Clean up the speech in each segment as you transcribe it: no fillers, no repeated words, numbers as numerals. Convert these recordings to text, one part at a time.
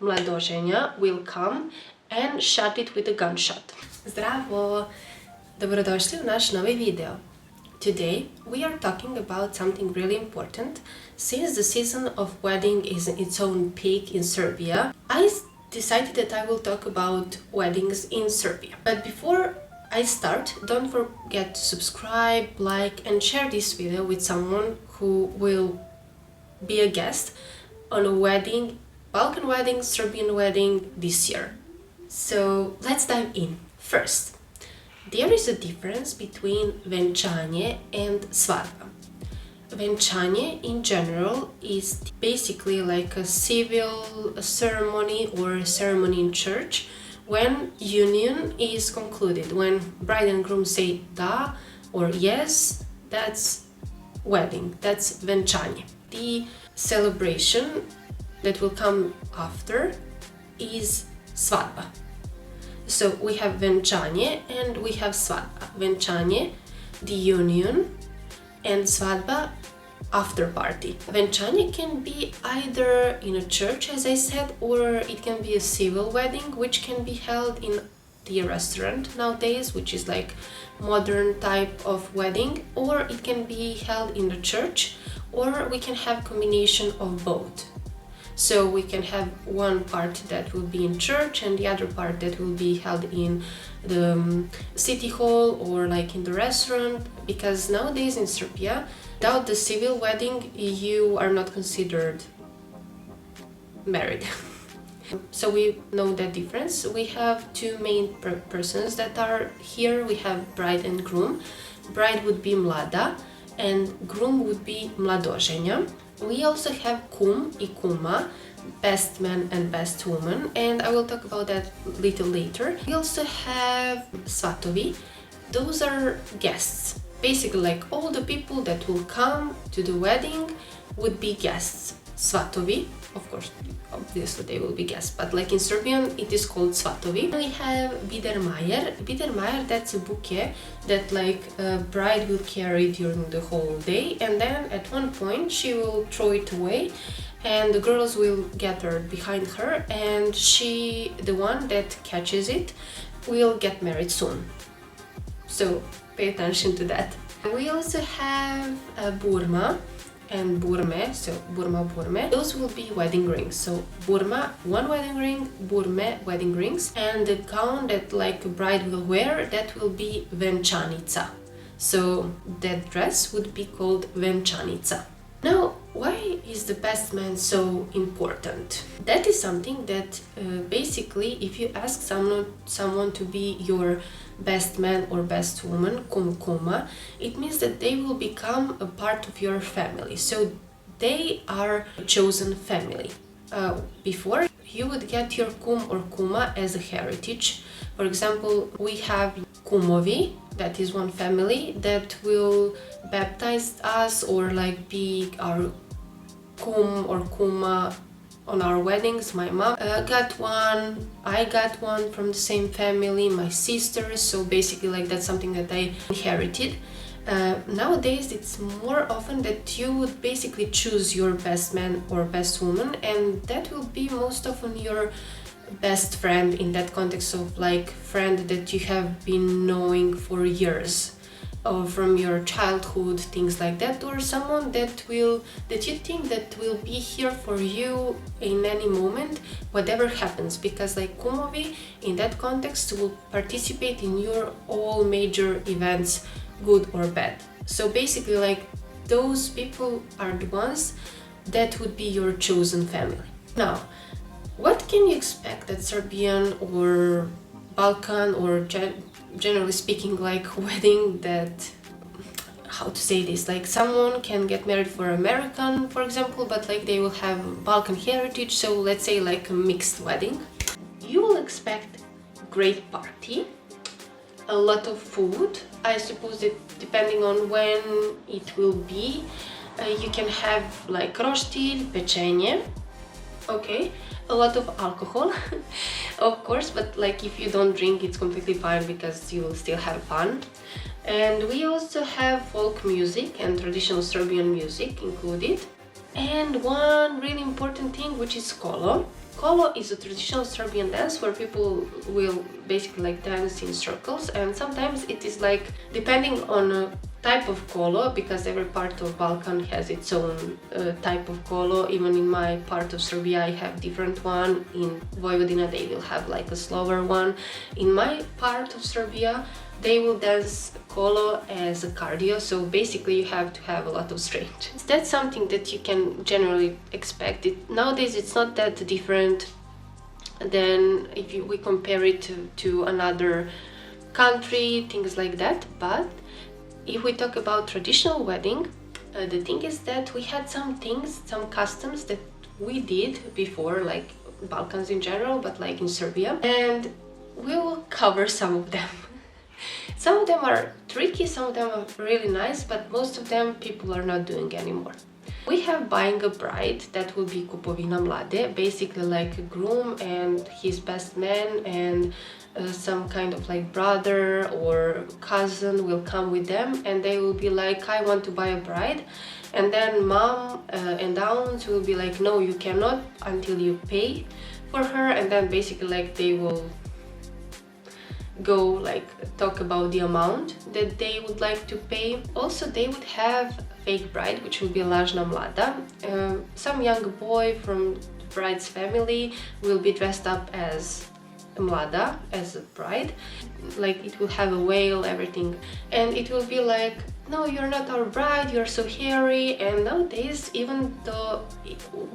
mladoženja will come and shut it with a gunshot. Zdravo! Dobrodošli u naš novi video. Today we are talking about something really important. Since the season of wedding is in its own peak in Serbia, I decided that I will talk about weddings in Serbia. But before I start, don't forget to subscribe, like and share this video with someone who will be a guest on a wedding, Balkan wedding, Serbian wedding this year. So let's dive in. First, there is a difference between venčanje and svadba. Venčanje in general is basically like a civil ceremony or a ceremony in church when union is concluded. When bride and groom say da or yes, that's wedding, that's venčanje. The celebration that will come after is svadba. So we have venčanje and we have svadba. Venčanje, the union, and svadba, after party. Venčanje can be either in a church, as I said, or it can be a civil wedding, which can be held in the restaurant nowadays, which is like modern type of wedding, or it can be held in the church, or we can have combination of both. So we can have one part that will be in church and the other part that will be held in the city hall or like in the restaurant, because nowadays in Serbia, without the civil wedding, you are not considered married. So we know that difference. We have two main persons that are here. We have bride and groom. Bride would be mlada and groom would be mladoženja. We also have kum I kuma, best man and best woman, and I will talk about that a little later. We also have svatovi. Those are guests. Basically, like all the people that will come to the wedding would be guests. Svatovi, of course, obviously they will be guests, but like in Serbian it is called svatovi. We have bidermajer. Bidermajer, that's a bouquet that like a bride will carry during the whole day, and then at one point she will throw it away and the girls will gather behind her, and she, the one that catches it, will get married soon. So pay attention to that. We also have a burma and burme, so burma, burme. Those will be wedding rings. So burma, one wedding ring, burme, wedding rings, and the gown that like a bride will wear, that will be venčanica. So that dress would be called venčanica. Now, why is the best man so important? That is something that basically, if you ask someone to be your best man or best woman, kum kuma, it means that they will become a part of your family. So they are a chosen family. Before, you would get your kum or kuma as a heritage. For example, we have kumovi, that is one family that will baptize us or like be our kum or kuma on our weddings. My mom got one, I got one from the same family, my sisters, so basically like that's something that I inherited. Nowadays it's more often that you would basically choose your best man or best woman, and that will be most often your best friend, in that context of like friend that you have been knowing for years, or from your childhood, things like that, or someone that you think that will be here for you in any moment, whatever happens, because like kumovi in that context will participate in your all major events, good or bad. So basically like those people are the ones that would be your chosen family. Now, what can you expect at Serbian or Balkan or generally speaking like wedding that, how to say this, like someone can get married for American, for example, but like they will have Balkan heritage, so let's say like a mixed wedding. You will expect great party, a lot of food. I suppose that depending on when it will be, you can have like roštilj, pečenje, okay, a lot of alcohol of course, but like if you don't drink it's completely fine because you will still have fun. And we also have folk music and traditional Serbian music included. And one really important thing, which is kolo. Kolo is a traditional Serbian dance where people will basically like dance in circles, and sometimes it is like depending on a type of kolo, because every part of Balkan has its own type of kolo. Even in my part of Serbia I have different one. In Vojvodina they will have like a slower one. In my part of Serbia they will dance kolo as a cardio, so basically you have to have a lot of strength. That's something that you can generally expect. Nowadays it's not that different than if we compare it to another country, things like that. But if we talk about traditional wedding, the thing is that we had some things, some customs that we did before, like Balkans in general, but like in Serbia, and we will cover some of them. Some of them are tricky, some of them are really nice, but most of them people are not doing anymore. We have buying a bride, that will be kupovina mlade, basically like a groom and his best man and some kind of like brother or cousin will come with them, and they will be like, I want to buy a bride. And then mom and aunts will be like, no, you cannot until you pay for her. And then basically like they will go like talk about the amount that they would like to pay. Also they would have fake bride, which will be lažna mlada. Some young boy from the bride's family will be dressed up as a mlada, as a bride, like it will have a veil, everything, and it will be like, no, you're not our bride, you're so hairy. And nowadays, even though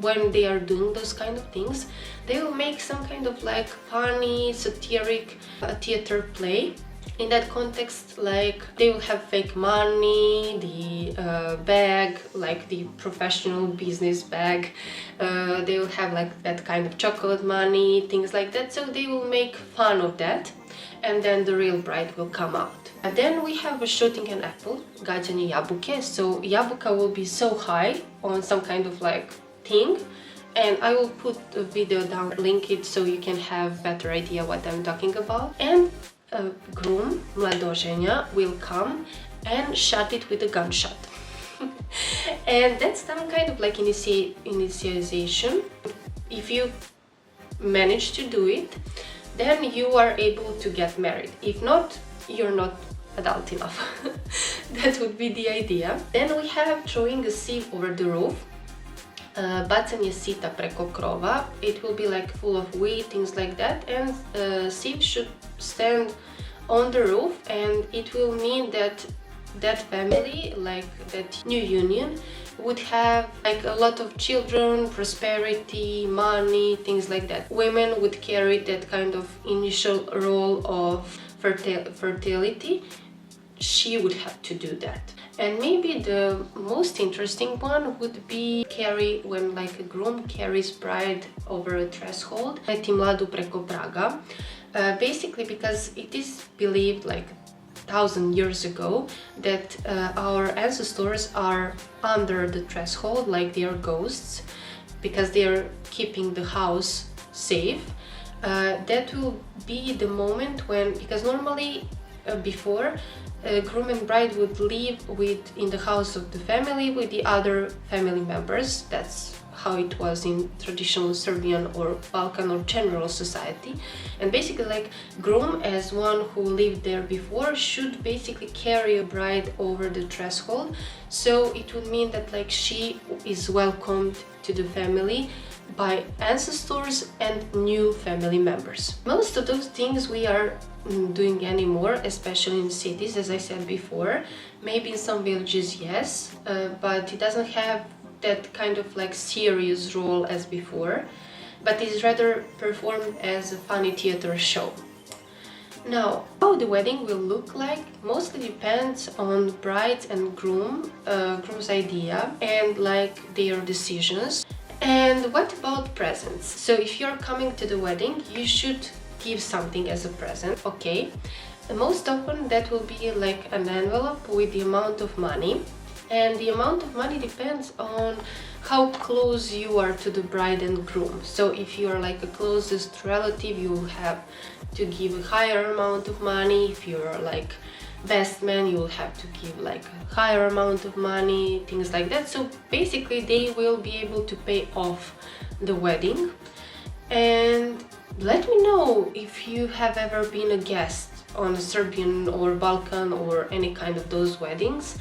when they are doing those kind of things, they will make some kind of like funny, satiric theater play. In that context, like they will have fake money, the bag, like the professional business bag. They will have like that kind of chocolate money, things like that. So they will make fun of that, and then the real bride will come out. And then we have a shooting an apple, gađanje jabuke. So jabuka will be so high on some kind of like thing, and I will put a video down, link it, so you can have better idea what I'm talking about. And a groom, mladoženja, will come and shot it with a gunshot. And that's some kind of like initiation. If you manage to do it, then you are able to get married. If not, you're not adult enough. That would be the idea. Then we have throwing a sieve over the roof. Bacanje sita preko krova. It will be like full of wheat, things like that, and sieve should stand on the roof, and it will mean that that family, like that new union, would have like a lot of children, prosperity, money, things like that. Women would carry that kind of initial role of fertility. She would have to do that. And maybe the most interesting one would be carry, when like a groom carries bride over a threshold, leti mladu preko praga. Basically because it is believed like 1,000 years ago that our ancestors are under the threshold, like they are ghosts, because they are keeping the house safe. That will be the moment when, because normally before, groom and bride would live in the house of the family with the other family members. That's how it was in traditional Serbian or Balkan or general society. And basically like groom, as one who lived there before, should basically carry a bride over the threshold. So it would mean that like she is welcomed to the family by ancestors and new family members. Most of those things we are doing anymore, especially in cities, as I said before. Maybe in some villages, yes, but it doesn't have that kind of like serious role as before, but is rather performed as a funny theater show. Now, how the wedding will look like mostly depends on bride and groom's idea and like their decisions. And what about presents? So if you're coming to the wedding, you should give something as a present, okay? And most often that will be like an envelope with the amount of money. And the amount of money depends on how close you are to the bride and groom. So if you are like a closest relative, you will have to give a higher amount of money. If you're like best man, you will have to give like a higher amount of money, things like that. So basically they will be able to pay off the wedding. And let me know if you have ever been a guest on a Serbian or Balkan or any kind of those weddings.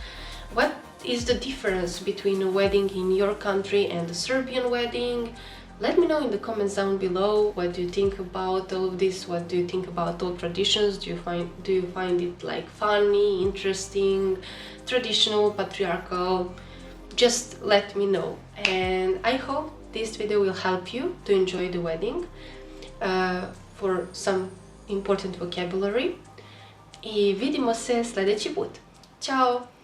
What is the difference between a wedding in your country and a Serbian wedding? Let me know in the comments down below. What do you think about all of this? What do you think about all traditions? Do you find it like funny, interesting, traditional, patriarchal? Just let me know. And I hope this video will help you to enjoy the wedding for some important vocabulary. I vidimo se sljedeći put. Ćao!